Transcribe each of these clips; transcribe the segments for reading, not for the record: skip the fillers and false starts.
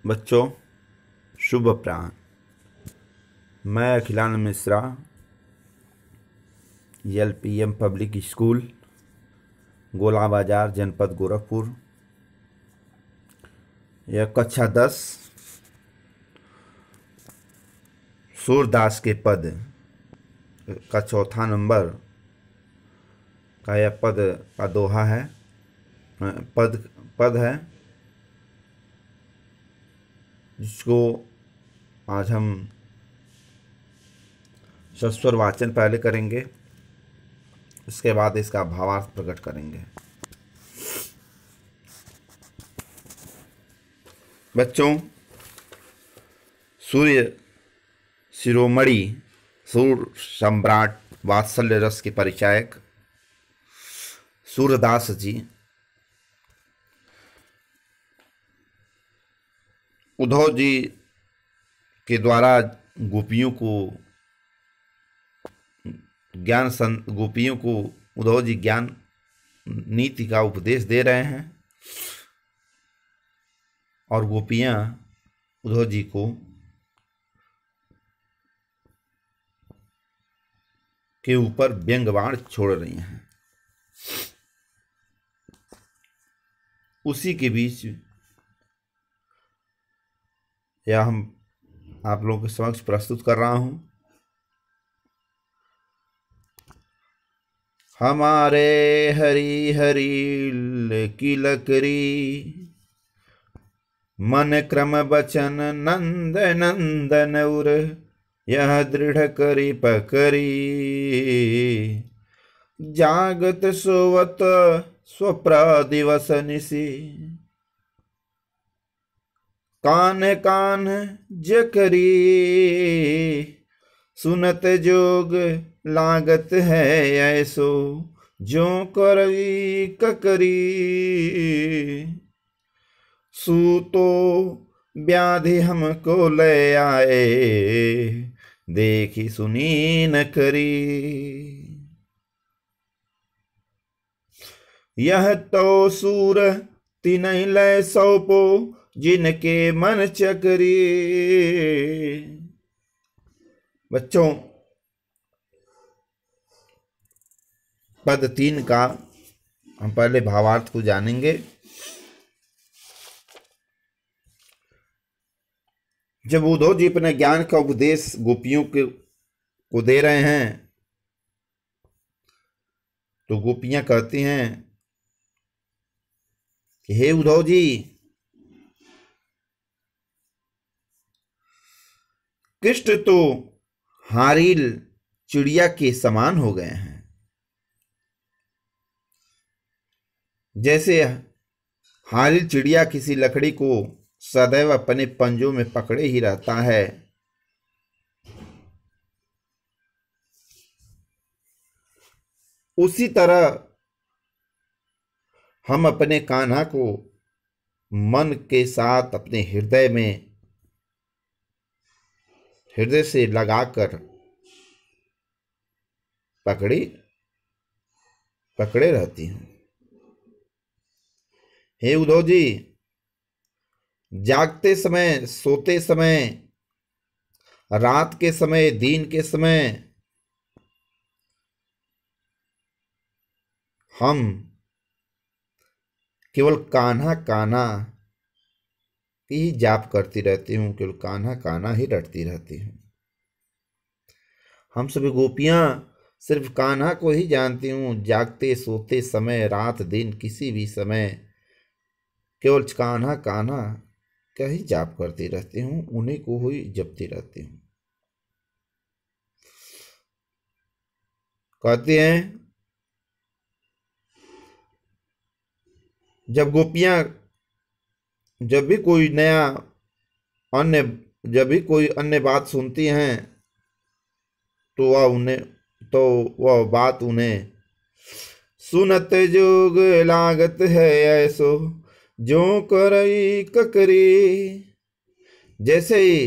बच्चों, शुभ अपराह्न। मैं Akhilanand Mishra, LPM public school, गोला बाजार, जनपद गोरखपुर, यह कक्षा 10 सूरदास के पद का चौथा नंबर का यह पद का दोहा है। पद पद है जिसको आज हम सस्वर वाचन पहले करेंगे, उसके बाद इसका भावार्थ प्रकट करेंगे। बच्चों, सूर्य शिरोमणि, सूर सम्राट, वात्सल्य रस के परिचायक सूरदास जी उद्धव जी के द्वारा गोपियों को उद्धव जी ज्ञान नीति का उपदेश दे रहे हैं और गोपियां उद्धव जी को के ऊपर व्यंग बाण छोड़ रही हैं। उसी के बीच यह हम आप लोगों के समक्ष प्रस्तुत कर रहा हूं। हमारे हरि हरि की लकरी, मन क्रम बचन नंद नंदन उर, यह दृढ़ करी पकरी, जागत सोवत स्वप्र दिवस निसी, कान कान जकरी, सुनत जोग लागत है ऐसो, जो करवी ककरी, सूतो व्याधि हमको ले आए, देखी सुनी न करी, यह तो सूर तिनहि लय सौपो, जिनके मन चकरी। बच्चों, पद 3 का हम पहले भावार्थ को जानेंगे। जब उद्धव जी अपने ज्ञान का उपदेश गोपियों को दे रहे हैं तो गोपियां कहती हैं कि हे उद्धव जी, कृष्ण तो हारिल चिड़िया के समान हो गए हैं। जैसे हारिल चिड़िया किसी लकड़ी को सदैव अपने पंजों में पकड़े ही रहता है, उसी तरह हम अपने कान्हा को मन के साथ अपने हृदय से लगाकर पकड़े रहती हूं। हे उद्धव जी, जागते समय, सोते समय, रात के समय, दिन के समय हम केवल कान्हा कान्हा ही जाप करती रहती हूँ, केवल कान्हा कान्हा ही रटती रहती हूँ। हम सभी गोपियां सिर्फ कान्हा को ही जानती हूँ। जागते सोते समय, रात दिन, किसी भी समय केवल कान्हा कान्हा का ही जाप करती रहती हूँ, उन्हीं को ही जपती रहती हूँ। कहते हैं जब गोपियां जब भी कोई अन्य बात सुनती हैं तो वह बात उन्हें सुनत जोग लागत है ऐसो, जो करई ककरी। जैसे ही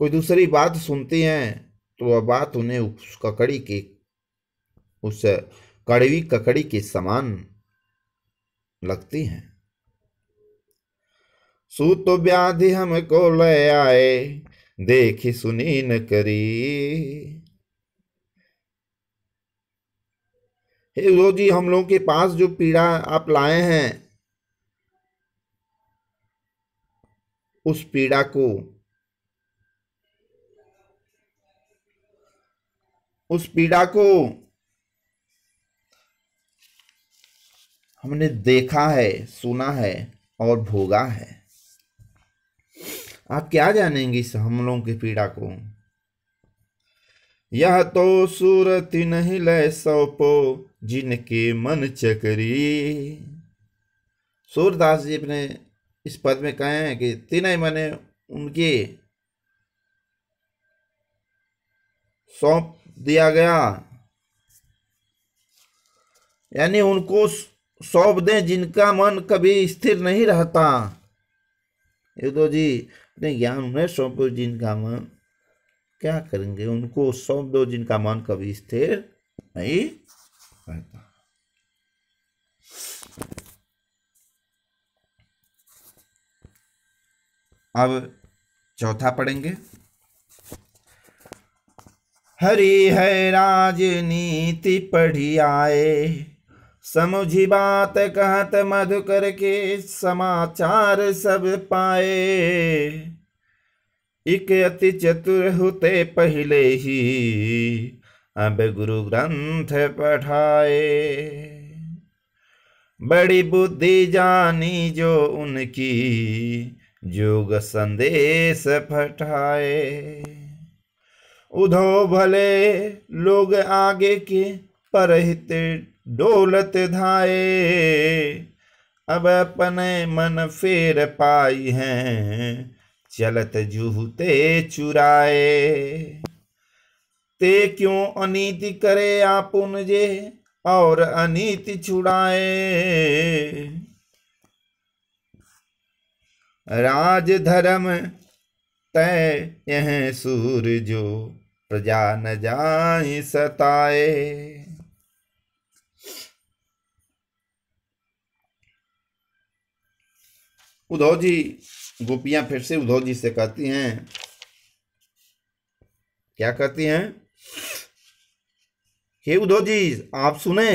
कोई दूसरी बात सुनती हैं तो वह बात उन्हें उस कड़वी ककड़ी के समान लगती हैं। सूत व्याधि हमको ले आए, देखी सुनी न करी। हे उद्धव जी, हम लोगों के पास जो पीड़ा आप लाए हैं, उस पीड़ा को, उस पीड़ा को हमने देखा है, सुना है और भोगा है। आप क्या जानेंगे इस हम लोगों की पीड़ा को। यह तो सूरत नहीं लय सौपो, जिनके मन चकरी। सूरदास जी अपने इस पद में कहे हैं कि तीन मने उनके सौंप दिया गया, यानी उनको सौंप दें जिनका मन कभी स्थिर नहीं रहता। उद्धव जी, अपने ज्ञान उन्हें सौंपो जिनका मन, क्या करेंगे, उनको सौंप दो जिनका मन कभी स्थिर नहीं रहता। अब चौथा पढ़ेंगे। हरि है राजनीति पढ़ी आए, समझी बात कहत मधुकर के, समाचार सब पाए। इक अति चतुर होते पहले ही, अब गुरु ग्रंथ पढ़ाए। बड़ी बुद्धि जानी जो उनकी, जोग संदेश पठाए। उधो भले लोग आगे के, परहित डोलत धाये। अब अपने मन फेर पाई हैं, चलत जूहते चुराए। ते क्यों अनीति करे आपुन जे, और अनीति छुड़ाए। राज धर्म तय यह सूर जो, प्रजा न जाए सताए। उद्धव जी, गोपियां फिर से उद्धव जी से कहती हैं, क्या कहती हैं, हे उद्धव जी आप सुने,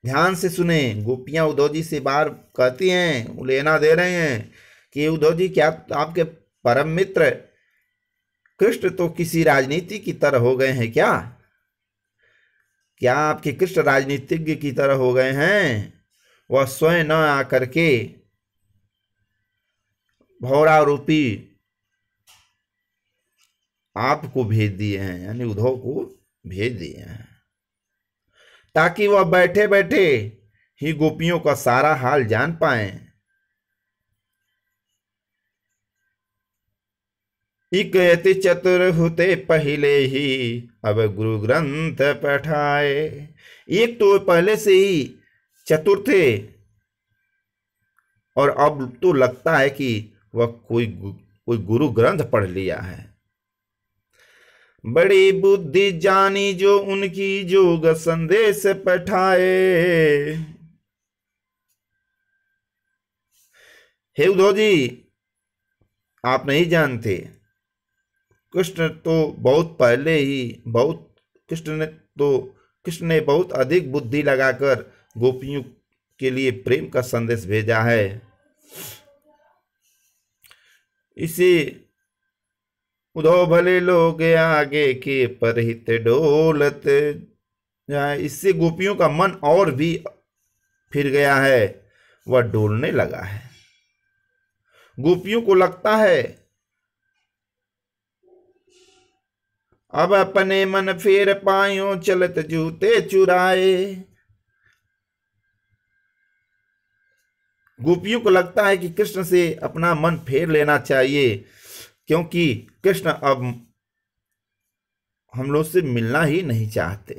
ध्यान से सुने। गोपियां उद्धव जी से बार कहती हैं, लेना दे रहे हैं कि उद्धव जी, क्या आपके परम मित्र कृष्ण तो किसी राजनीति की तरह हो गए हैं क्या? क्या आपके कृष्ण राजनीतिज्ञ की तरह हो गए हैं? वह स्वयं न आकर के भौरा रूपी आपको भेज दिए हैं, यानी उद्धव को भेज दिए हैं, ताकि वह बैठे बैठे ही गोपियों का सारा हाल जान पाए। इक अति चतुर होते पहले ही, अब गुरु ग्रंथ पठाए। एक तो पहले से ही चतुर थे, और अब तो लगता है कि वह कोई गुरु ग्रंथ पढ़ लिया है। बड़ी बुद्धि जानी जो उनकी, जोग संदेश पठाए। हे उद्धव जी, आप नहीं जानते, कृष्ण तो बहुत पहले ही कृष्ण ने बहुत अधिक बुद्धि लगाकर गोपियों के लिए प्रेम का संदेश भेजा है। इसे उद्धव भले लोग आगे के, परहित डोलत जाए। इससे गोपियों का मन और भी फिर गया है, वह डोलने लगा है। गोपियों को लगता है अब अपने मन फेर पायो, चलत जूते चुराए। गोपियों को लगता है कि कृष्ण से अपना मन फेर लेना चाहिए, क्योंकि कृष्ण अब हम लोग से मिलना ही नहीं चाहते,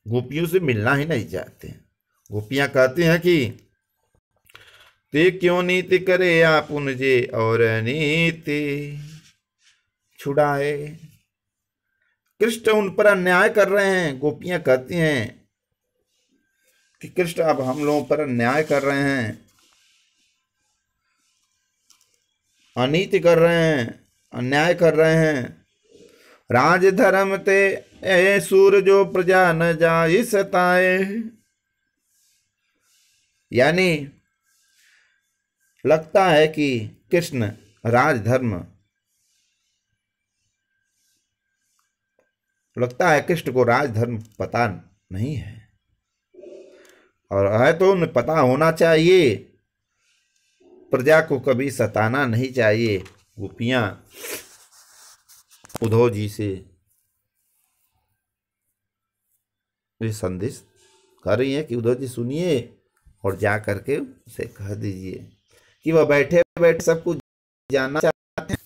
गोपियों से मिलना ही नहीं चाहते। गोपियां कहती हैं कि ते क्यों नीति करे आप उनजे, और नीति छुड़ाए। कृष्ण उन पर अन्याय कर रहे हैं। गोपियां कहती हैं कि कृष्ण अब हम लोगों पर अन्याय कर रहे हैं, अनीति कर रहे हैं, अन्याय कर रहे हैं। राज धर्म ते ए सूर जो प्रजा न जाई सताए। यानी लगता है कि कृष्ण राजधर्म, लगता है कृष्ण को राजधर्म पता नहीं है, और है तो उन्हें पता होना चाहिए। प्रजा को कभी सताना नहीं चाहिए। गोपियां उद्धव जी से ये संदेश कर रही हैं कि उद्धव जी सुनिए और जा करके उसे कह दीजिए कि वह बैठे बैठे सब कुछ जानना चाहते हैं,